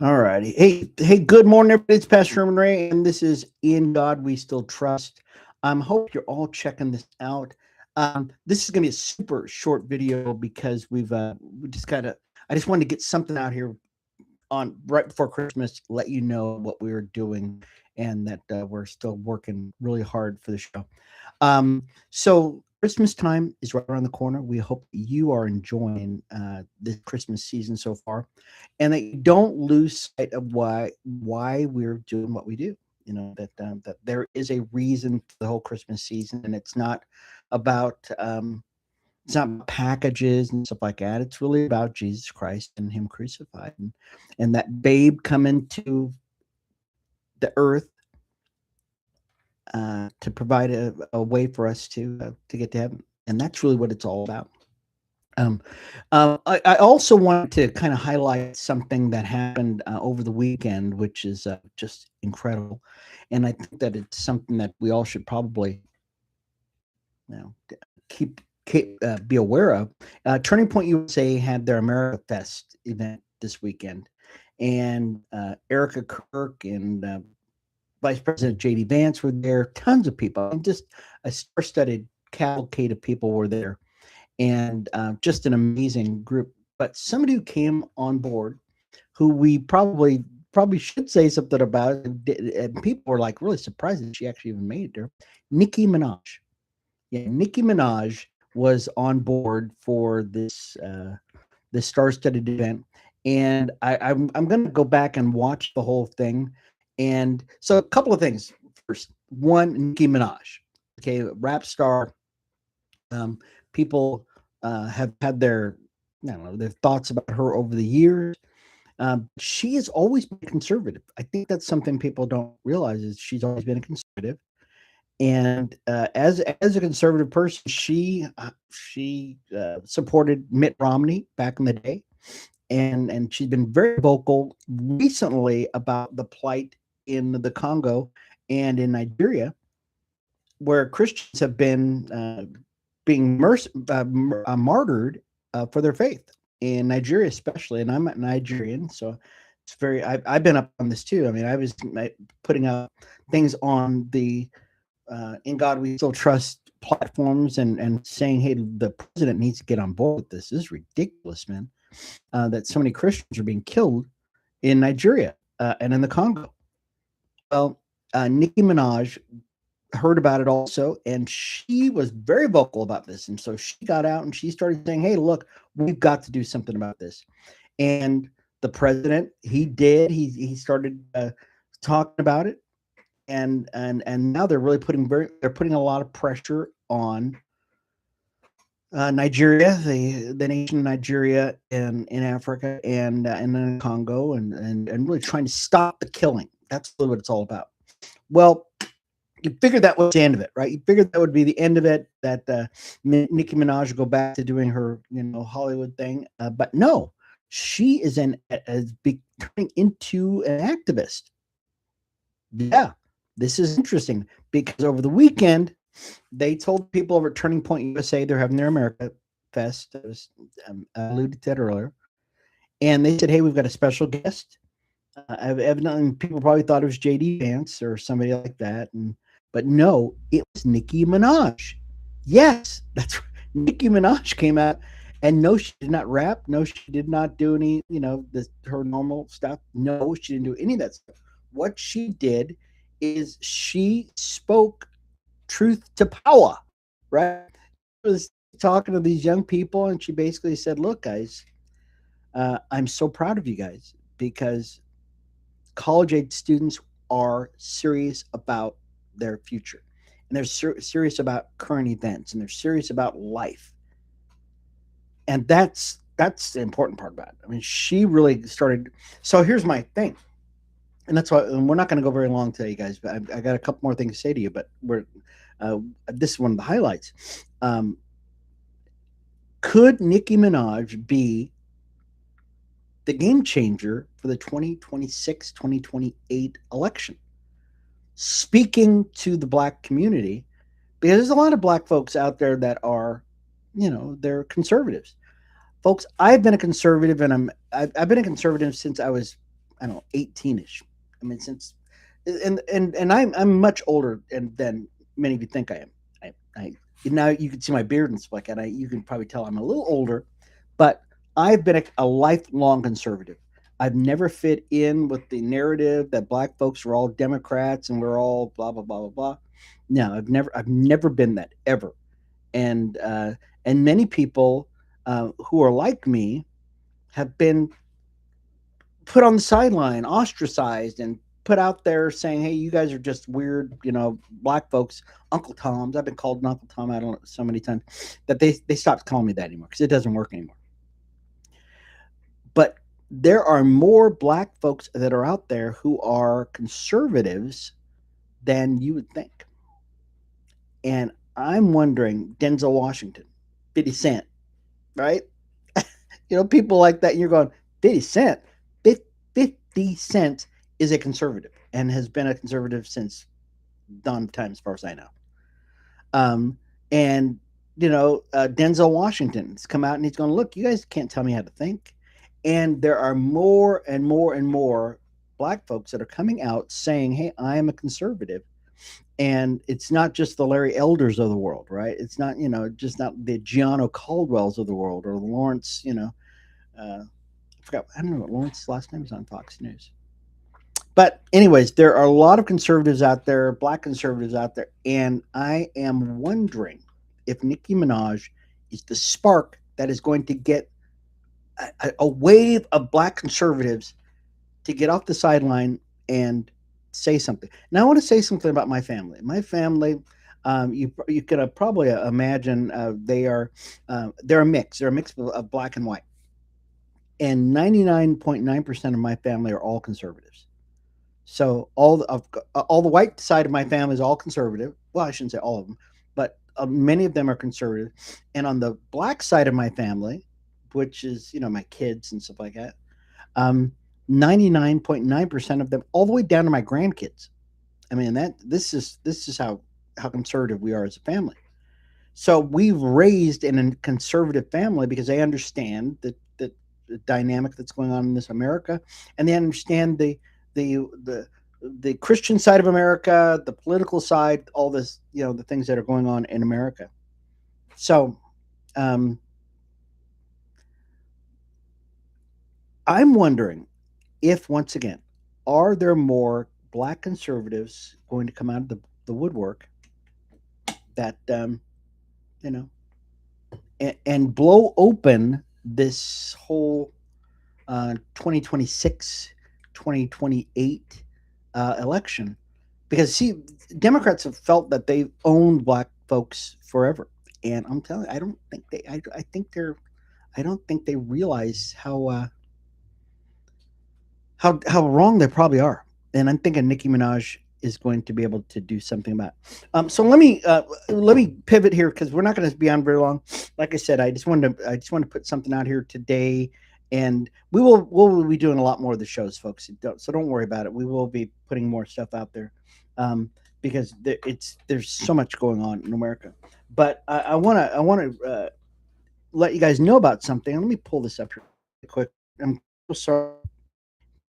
All righty. Hey, good morning, everybody. It's Pastor Sherman Ray, and this is In God We Still Trust. Hope you're all checking this out. This is going to be a super short video because we just got to. I just wanted to get something out here on right before Christmas, let you know what we were doing, and that we're still working really hard for the show. So Christmas time is right around the corner. We hope you are enjoying this Christmas season so far, and that you don't lose sight of why we're doing what we do. You know that there is a reason for the whole Christmas season, and it's not about packages and stuff like that. It's really about Jesus Christ and Him crucified, and that babe coming to the earth to provide a way for us to get to heaven, and that's really what it's all about. Um, I also wanted to kind of highlight something that happened over the weekend, which is just incredible, and I think that it's something that we all should probably, you know, be aware of. Turning Point USA had their America Fest event this weekend, and Erica Kirk and Vice President J.D. Vance were there. Tons of people, and just a star-studded cavalcade of people were there, and just an amazing group. But somebody who came on board, who we probably should say something about, and people were like really surprised that she actually even made it there. Nicki Minaj. Yeah, Nicki Minaj was on board for this star-studded event, and I'm going to go back and watch the whole thing. And so, a couple of things. First, one, Nicki Minaj, okay, rap star. Um, People have had I don't know, their thoughts about her over the years. She has always been conservative. I think that's something people don't realize is she's always been a conservative. And as a conservative person, she supported Mitt Romney back in the day, and she's been very vocal recently about the plight in the Congo and in Nigeria, where Christians have been being martyred for their faith in Nigeria, especially. And I'm a Nigerian, so it's very. I've been up on this too. I mean, I was putting out things on the In God We Still Trust platforms and saying, hey, the president needs to get on board with this. This is ridiculous, man. That so many Christians are being killed in Nigeria and in the Congo. Well, Nicki Minaj heard about it also, and she was very vocal about this. And so she got out and she started saying, hey, look, we've got to do something about this. And the president, he started talking about it, and now they're putting a lot of pressure on Nigeria, the nation of Nigeria in Africa and in Congo, and really trying to stop the killing. That's really what it's all about. Well, you figured that was the end of it, right? You figured that would be the end of it. That Nicki Minaj would go back to doing her, Hollywood thing, but no, she is turning into an activist. Yeah, this is interesting because over the weekend, they told people over at Turning Point USA they're having their America Fest. I was alluded to that earlier, and they said, "Hey, we've got a special guest." Evidently, people probably thought it was J.D. Vance or somebody like that, but no, it was Nicki Minaj. Yes, that's right. Nicki Minaj came out, and no, she did not rap. No, she did not do any, her normal stuff. No, she didn't do any of that stuff. What she did is she spoke truth to power, right? She was talking to these young people, and she basically said, "Look, guys, I'm so proud of you guys because college age students are serious about their future, and they're serious about current events, and they're serious about life, and that's the important part about it." I mean, she really started. So here's my thing. And that's why and we're not going to go very long today, guys. But I got a couple more things to say to you. But this is one of the highlights. Could Nicki Minaj be the game changer for the 2026-2028 election? Speaking to the black community, because there's a lot of black folks out there that are, they're conservatives. Folks, I've been a conservative, and I've been a conservative since I was I don't know, 18ish. I mean, since and I'm much older than many of you think I am. I now you can see my beard and stuff like that. You can probably tell I'm a little older, but I've been a lifelong conservative. I've never fit in with the narrative that black folks are all Democrats and we're all blah blah blah blah blah. No, I've never been that ever. And and many people who are like me have been put on the sideline, ostracized, and put out there saying, "Hey, you guys are just weird, black folks, Uncle Toms." I've been called an Uncle Tom, I don't know, so many times that they stopped calling me that anymore because it doesn't work anymore. But there are more black folks that are out there who are conservatives than you would think. And I'm wondering, Denzel Washington, 50 Cent, right? People like that, and you're going, 50 Cent? 50 Cent is a conservative and has been a conservative since dawn of time, as far as I know. And Denzel Washington's come out and he's going, look, you guys can't tell me how to think. And there are more and more and more black folks that are coming out saying, hey, I am a conservative. And it's not just the Larry Elders of the world, right? It's not, just not the Gianno Caldwells of the world or the Lawrence, I forgot, I don't know what Lawrence's last name is on Fox News. But anyways, there are a lot of conservatives out there, black conservatives out there, and I am wondering if Nicki Minaj is the spark that is going to get a wave of black conservatives to get off the sideline and say something. Now, I want to say something about my family. My family, you could probably imagine they're a mix. They're a mix of black and white, and 99.9% of my family are all conservatives. So all the white side of my family is all conservative. Well, I shouldn't say all of them, but many of them are conservative. And on the black side of my family, which is my kids and stuff like that, 99.9% of them, all the way down to my grandkids. I mean, this is how conservative we are as a family. So we've raised in a conservative family because they understand the dynamic that's going on in this America, and they understand the Christian side of America, the political side, all this, the things that are going on in America. So I'm wondering if, once again, are there more black conservatives going to come out of the woodwork that, and blow open this whole 2026, 2028 election? Because, see, Democrats have felt that they've owned black folks forever. And I'm telling you, I don't think I don't think they realize how wrong they probably are. And I'm thinking Nicki Minaj is going to be able to do something about it. So let me pivot here because we're not going to be on very long. Like I said, I just wanted to put something out here today, and we'll be doing a lot more of the shows, folks. So don't worry about it. We will be putting more stuff out there because there's so much going on in America. But I want to let you guys know about something. Let me pull this up here quick. I'm so sorry.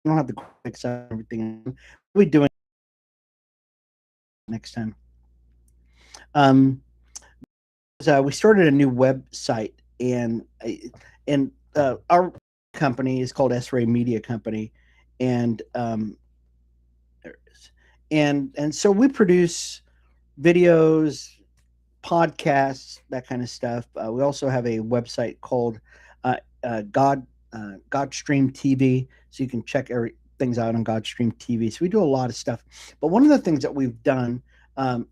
I don't have the graphics and everything. We'll be doing next time. We started a new website, and our company is called S-Ray Media Company, and there it is. And so we produce videos, podcasts, that kind of stuff. We also have a website called GodstreamTV, so you can check things out on GodstreamTV. So we do a lot of stuff. But one of the things that we've done,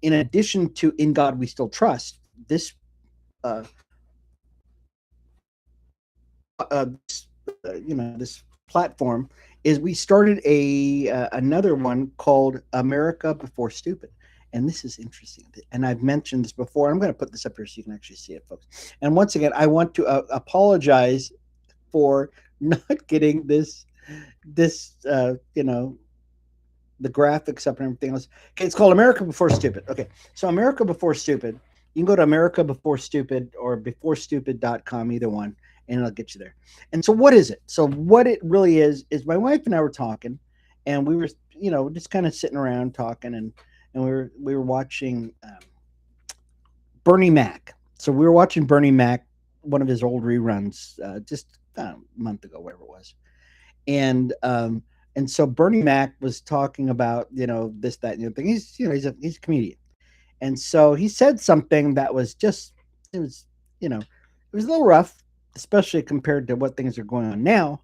in addition to In God We Still Trust, this this platform, is we started another one called America Before Stupid. And this is interesting. And I've mentioned this before. I'm going to put this up here so you can actually see it, folks. And once again, I want to apologize for not getting the graphics up and everything else. Okay, it's called America Before Stupid. Okay, so America Before Stupid. You can go to America Before Stupid or beforestupid.com, either one. and it'll get you there. And so what is it? So what it really is my wife and I were talking, and we were, just kind of sitting around talking, and we were watching Bernie Mac. So we were watching Bernie Mac, one of his old reruns, just a month ago, whatever it was. And so Bernie Mac was talking about, this, that, and the other thing. He's a comedian. And so he said something that was just, it was a little rough, especially compared to what things are going on now.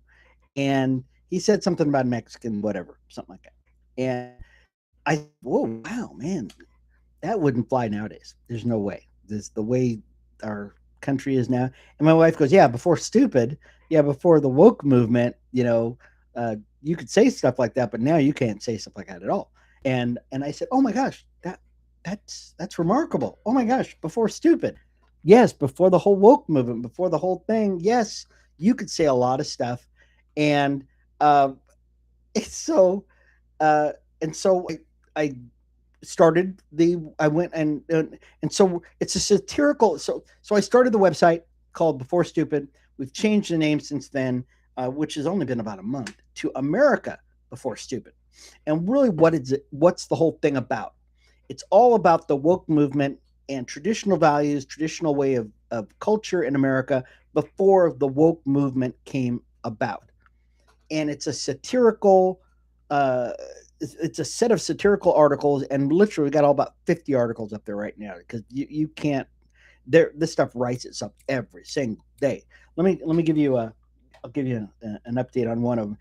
And he said something about Mexican, whatever, something like that. And I, whoa, wow, man, that wouldn't fly nowadays. There's no way. This the way our country is now. And my wife goes, yeah, before stupid, yeah, before the woke movement, you could say stuff like that, but now you can't say stuff like that at all. And I said, oh my gosh, that's remarkable. Oh my gosh, before stupid. Yes, before the whole woke movement, before the whole thing, yes, you could say a lot of stuff. And it's so and so I I went and so it's a satirical. So I started the website called Before Stupid. We've changed the name since then, which has only been about a month, to America Before Stupid. And really, what is it? What's the whole thing about? It's all about the woke movement and traditional values, traditional way of culture in America before the woke movement came about. And it's a satirical it's a set of satirical articles, and literally we got all about 50 articles up there right now, because you can't this stuff writes itself every single day. Let me give you I'll give you an update on one of them.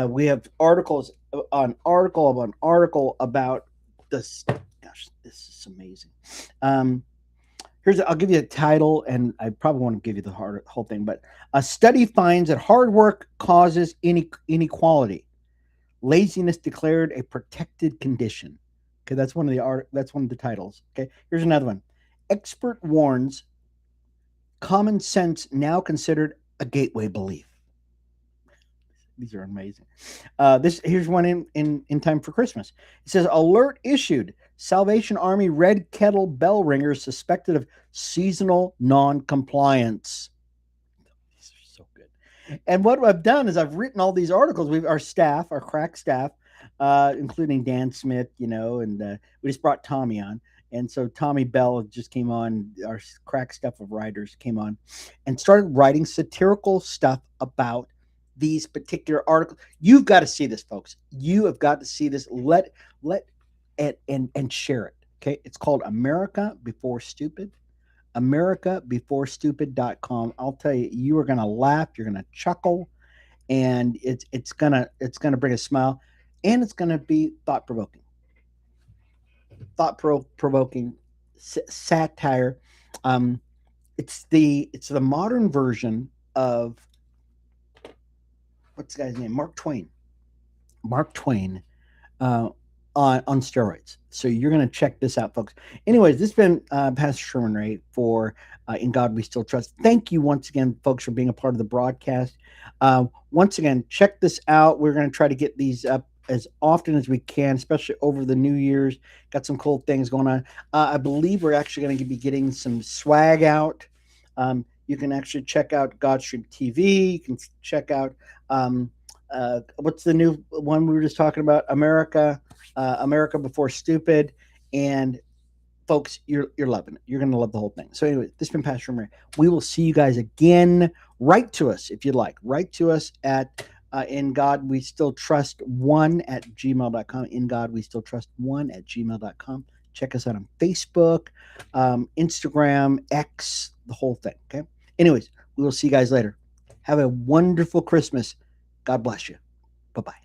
We have articles on article about this. Gosh, this is amazing. I'll give you a title, and I probably want to give you the whole thing, but a study finds that hard work causes inequality. Laziness declared a protected condition. Okay, that's one of the titles. Okay, here's another one. Expert warns common sense now considered a gateway belief. These are amazing. Here's one in time for Christmas. It says, alert issued. Salvation Army Red Kettle bell ringers suspected of seasonal non-compliance. These are so good. And what I've done is I've written all these articles. Our crack staff, including Dan Smith, and we just brought Tommy on. And so Tommy Bell just came on, our crack stuff of writers came on and started writing satirical stuff about these particular articles. You've got to see this, folks. You have got to see this. Let it and share it. Okay. It's called America Before Stupid. AmericaBeforeStupid.com. I'll tell you, you are gonna laugh, you're gonna chuckle, and it's gonna bring a smile, and it's gonna be thought-provoking. Thought-provoking satire. It's the modern version of, what's the guy's name? Mark Twain. On steroids. So you're going to check this out, folks. Anyways, this has been Pastor Sherman Ray for In God We Still Trust. Thank you once again, folks, for being a part of the broadcast. Once again, check this out. We're going to try to get these up as often as we can, especially over the New Year's. Got some cool things going on. I believe we're actually going to be getting some swag out. You can actually check out GodstreamTV. You can check out what's the new one we were just talking about? America Before Stupid. And folks, you're loving it. You're going to love the whole thing. So anyway, this has been Pastor Ray. We will see you guys again. Write to us if you'd like. Write to us at In God We Still Trust 1 at gmail.com. In God We Still Trust 1 at gmail.com. Check us out on Facebook, Instagram, X, the whole thing. Okay. Anyways, we will see you guys later. Have a wonderful Christmas. God bless you. Bye-bye.